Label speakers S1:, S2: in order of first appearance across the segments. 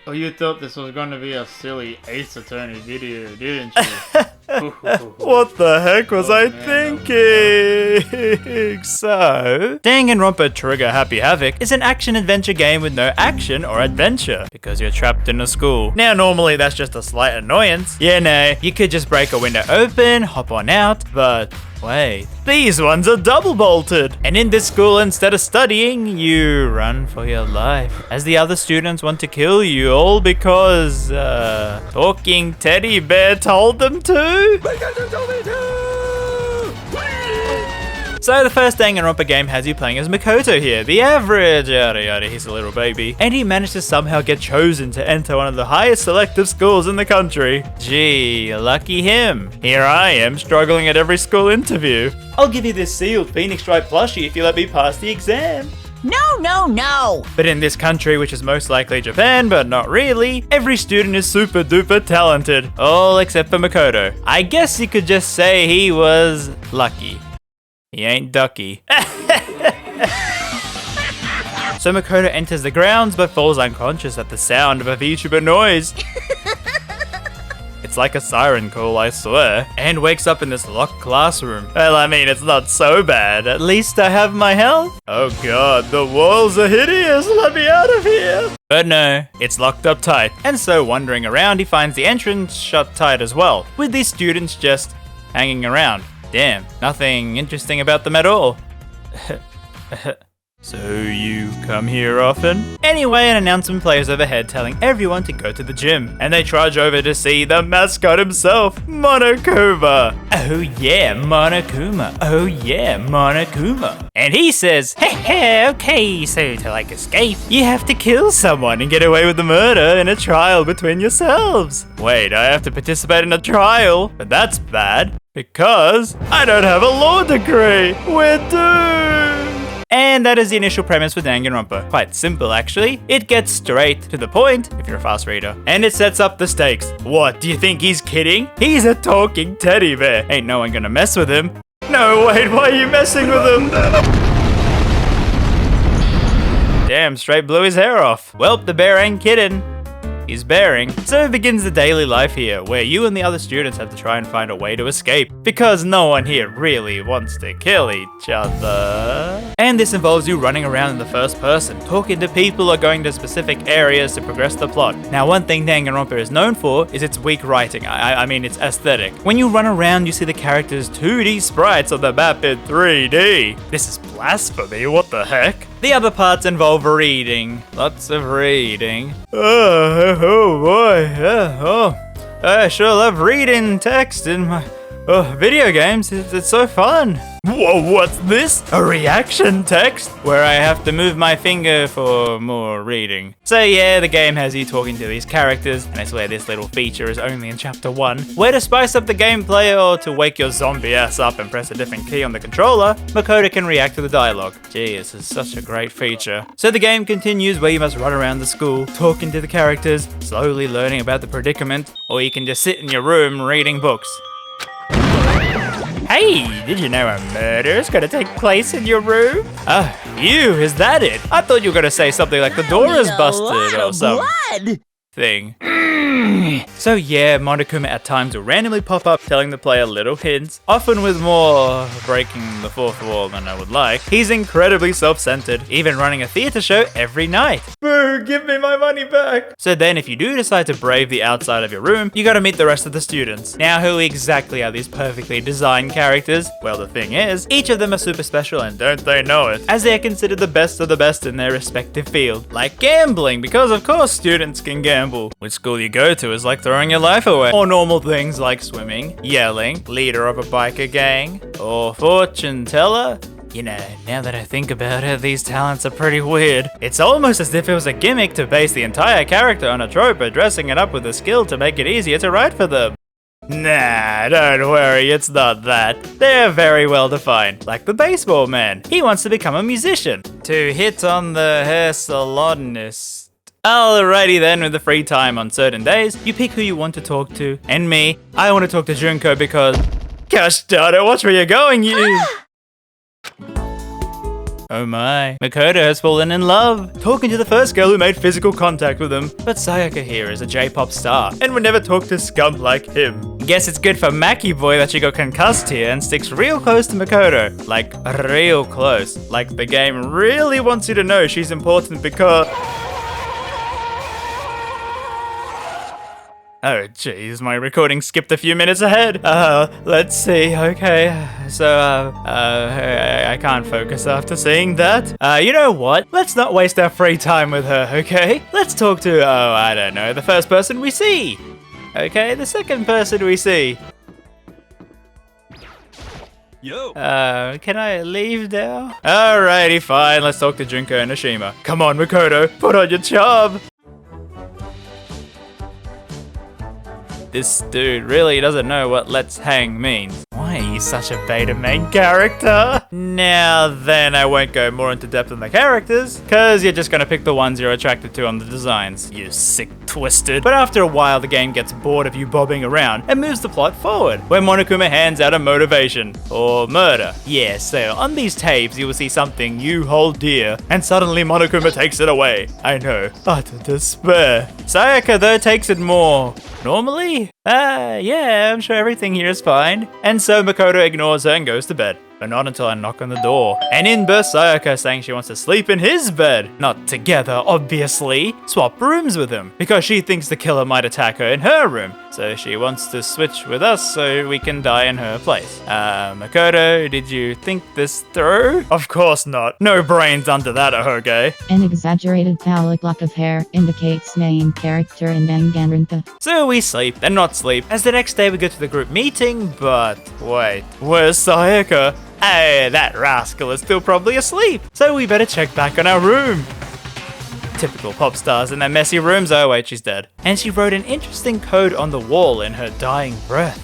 S1: Oh, you thought this was going to be a silly Ace Attorney video, didn't you?
S2: What the heck was I thinking? So, Danganronpa Trigger Happy Havoc is an action-adventure game with no action or adventure, because you're trapped in a school. Now, normally that's just a slight annoyance. Yeah, no, you could just break a window open, hop on out, but wait, these ones are double bolted. And in this school, instead of studying, you run for your life, as the other students want to kill you, all because, talking teddy bear told them to? Because you told me to! So the first Danganronpa game has you playing as Makoto here, the average yada, he's a little baby. And he managed to somehow get chosen to enter one of the highest selective schools in the country. Gee, lucky him. Here I am, struggling at every school interview. I'll give you this sealed Phoenix Stripe plushie if you let me pass the exam.
S3: No!
S2: But in this country, which is most likely Japan, but not really, every student is super duper talented. All except for Makoto. I guess you could just say he was lucky. He ain't ducky. So Makoto enters the grounds but falls unconscious at the sound of a VTuber noise. It's like a siren call, I swear. And wakes up in this locked classroom. Well, I mean, it's not so bad. At least I have my health. Oh god, the walls are hideous. Let me out of here. But no, it's locked up tight. And so wandering around, he finds the entrance shut tight as well, with these students just hanging around. Damn, nothing interesting about them at all. So you come here often? Anyway, an announcement plays overhead telling everyone to go to the gym, and they trudge over to see the mascot himself, Monokuma. Oh yeah, Monokuma. Oh yeah, Monokuma. And he says, hey, okay, so to escape, you have to kill someone and get away with the murder in a trial between yourselves. Wait, I have to participate in a trial? But that's bad, because I don't have a law degree. We're doomed. And that is the initial premise for Danganronpa. Quite simple, actually. It gets straight to the point, if you're a fast reader. And it sets up the stakes. What, do you think he's kidding? He's a talking teddy bear. Ain't no one gonna mess with him. No, wait, why are you messing with him? Damn, straight blew his hair off. Well, the bear ain't kidding. He's bearing. So begins the daily life here, where you and the other students have to try and find a way to escape, because no one here really wants to kill each other. And this involves you running around in the first person, talking to people or going to specific areas to progress the plot. Now, one thing Danganronpa is known for is its weak writing. I mean its aesthetic. When you run around, you see the characters' 2D sprites on the map in 3D. This is blasphemy, what the heck? The other parts involve reading. Lots of reading. Oh boy. I sure love reading text in my video games. It's so fun. Whoa, what's this? A reaction text? Where I have to move my finger for more reading. So yeah, the game has you talking to these characters, and I swear this little feature is only in chapter 1. Where to spice up the gameplay or to wake your zombie ass up and press a different key on the controller, Makoto can react to the dialogue. Gee, this is such a great feature. So the game continues where you must run around the school, talking to the characters, slowly learning about the predicament, or you can just sit in your room reading books. Hey, did you know a murder is gonna take place in your room? Oh, is that it? I thought you were gonna say something like the door is busted or something. So yeah, Monokuma at times will randomly pop up telling the player little hints, often with more breaking the fourth wall than I would like. He's incredibly self-centered, even running a theater show every night. Boo, give me my money back! So then if you do decide to brave the outside of your room, you gotta meet the rest of the students. Now who exactly are these perfectly designed characters? Well, the thing is, each of them are super special and don't they know it, as they are considered the best of the best in their respective field. Like gambling, because of course students can gamble. Which school you go to is like throwing your life away. Or normal things like swimming, yelling, leader of a biker gang, or fortune teller. You know, now that I think about it, these talents are pretty weird. It's almost as if it was a gimmick to base the entire character on a trope, but dressing it up with a skill to make it easier to write for them. Nah, don't worry, it's not that. They're very well defined, like the baseball man. He wants to become a musician. To hit on the hair salonist. Alrighty then, with the free time on certain days, you pick who you want to talk to. And me, I want to talk to Junko because... Gosh darn it, watch where you're going, you... Oh my. Makoto has fallen in love, talking to the first girl who made physical contact with him. But Sayaka here is a J-pop star and would never talk to scum like him. Guess it's good for Maki Boy that she got concussed here and sticks real close to Makoto. Like, real close. Like, the game really wants you to know she's important because... Oh jeez, my recording skipped a few minutes ahead. Let's see, okay. So, I can't focus after seeing that. You know what? Let's not waste our free time with her, okay? Let's talk to, I don't know, the first person we see. Okay, the second person we see.
S4: Yo.
S2: Can I leave now? Alrighty, fine. Let's talk to Junko and Ashima. Come on, Makoto, put on your charm. This dude really doesn't know what let's hang means. Why are you such a beta main character? Now then, I won't go more into depth on the characters, cause you're just gonna pick the ones you're attracted to on the designs. You sick twisted. But after a while, the game gets bored of you bobbing around and moves the plot forward, where Monokuma hands out a motivation, or murder. Yeah, so on these tapes, you will see something you hold dear, and suddenly Monokuma takes it away. I know, utter despair. Sayaka though takes it more normally. Yeah, I'm sure everything here is fine. And so Makoto ignores her and goes to bed. But not until I knock on the door. And in bursts Sayaka saying she wants to sleep in his bed. Not together, obviously. Swap rooms with him. Because she thinks the killer might attack her in her room. So she wants to switch with us so we can die in her place. Makoto, did you think this through? Of course not. No brains under that ahoge.
S5: An exaggerated phallic lock of hair indicates main character in Danganronpa.
S2: So we sleep, and not sleep, as the next day we go to the group meeting, but wait, where's Sayaka? Hey, that rascal is still probably asleep, so we better check back on our room. Typical pop stars in their messy rooms. Oh wait, she's dead. And she wrote an interesting code on the wall in her dying breath.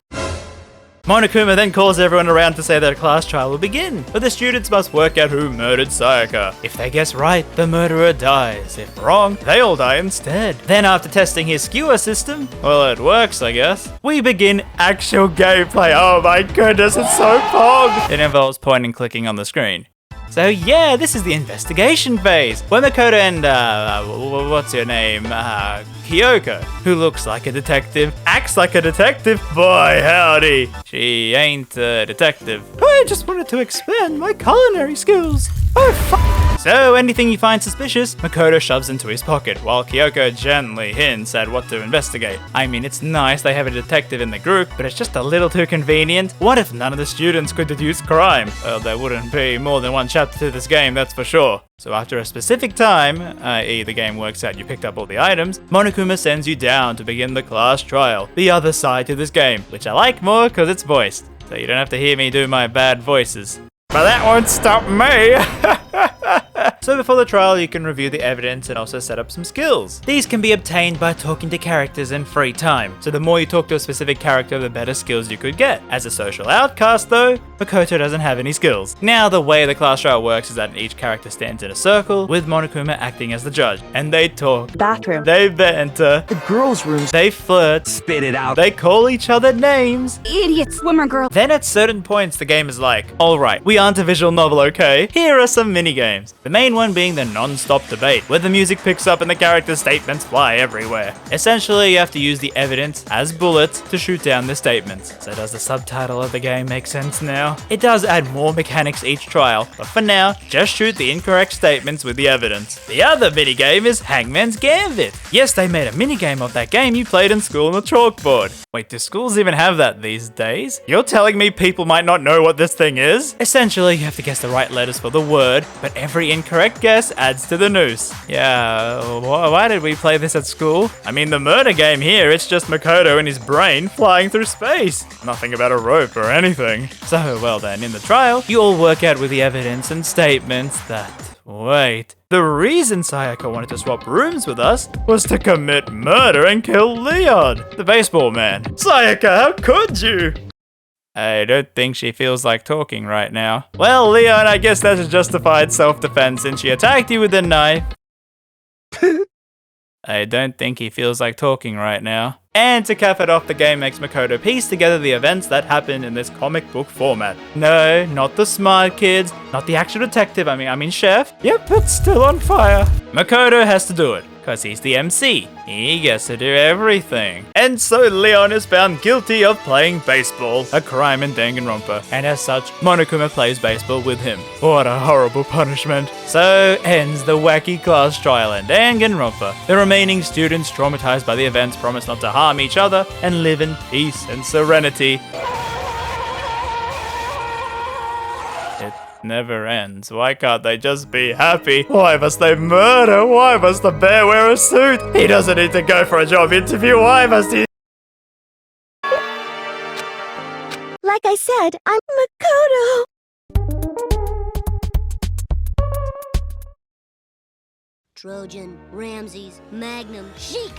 S2: Monokuma then calls everyone around to say that a class trial will begin, but the students must work out who murdered Sayaka. If they guess right, the murderer dies. If wrong, they all die instead. Then after testing his skewer system, well, it works, I guess, we begin actual gameplay. Oh my goodness, it's so pog! It involves pointing and clicking on the screen. So yeah, this is the investigation phase, where Makoto and, what's her name, Kyoko, who looks like a detective, acts like a detective, boy howdy. She ain't a detective. I just wanted to expand my culinary skills. Oh fuck. So anything you find suspicious, Makoto shoves into his pocket, while Kyoko gently hints at what to investigate. I mean, it's nice they have a detective in the group, but it's just a little too convenient. What if none of the students could deduce crime? Well, there wouldn't be more than one chapter to this game, that's for sure. So after a specific time, i.e. the game works out you picked up all the items, Monokuma sends you down to begin the class trial, the other side to this game, which I like more because it's voiced, so you don't have to hear me do my bad voices. But that won't stop me! So before the trial, you can review the evidence and also set up some skills. These can be obtained by talking to characters in free time, so the more you talk to a specific character, the better skills you could get. As a social outcast though, Makoto doesn't have any skills. Now the way the class trial works is that each character stands in a circle, with Monokuma acting as the judge, and they talk.
S3: Bathroom.
S2: They banter.
S3: The girls' room.
S2: They flirt.
S4: Spit it out.
S2: They call each other names.
S3: Idiot swimmer girl.
S2: Then at certain points, the game is like, alright, we aren't a visual novel, okay? Here are some mini-games. The main one being the non-stop debate, where the music picks up and the characters' statements fly everywhere. Essentially, you have to use the evidence as bullets to shoot down the statements. So does the subtitle of the game make sense now? It does add more mechanics each trial, but for now, just shoot the incorrect statements with the evidence. The other minigame is Hangman's Gambit. Yes, they made a minigame of that game you played in school on the chalkboard. Wait, do schools even have that these days? You're telling me people might not know what this thing is? Essentially, you have to guess the right letters for the word, but every incorrect guess adds to the noose. Yeah, why did we play this at school? I mean, the murder game here, it's just Makoto and his brain flying through space. Nothing about a rope or anything. So, well then, in the trial, you all work out with the evidence and statements that... Wait, the reason Sayaka wanted to swap rooms with us was to commit murder and kill Leon, the baseball man. Sayaka, how could you? I don't think she feels like talking right now. Well, Leon, I guess that's a justified self-defense since she attacked you with a knife. I don't think he feels like talking right now. And to cap it off, the game makes Makoto piece together the events that happen in this comic book format. No, not the smart kids, not the actual detective, I mean chef. Yep, it's still on fire. Makoto has to do it, cause he's the MC. He gets to do everything. And so Leon is found guilty of playing baseball, a crime in Danganronpa. And as such, Monokuma plays baseball with him. What a horrible punishment. So ends the wacky class trial in Danganronpa. The remaining students, traumatized by the events, promise not to harm each other and live in peace and serenity. It never ends. Why can't they just be happy? Why must they murder? Why must the bear wear a suit? He doesn't need to go for a job interview. Why must he?
S3: Like I said, I'm Makoto.
S6: Trojan, Ramses, Magnum, Sheik.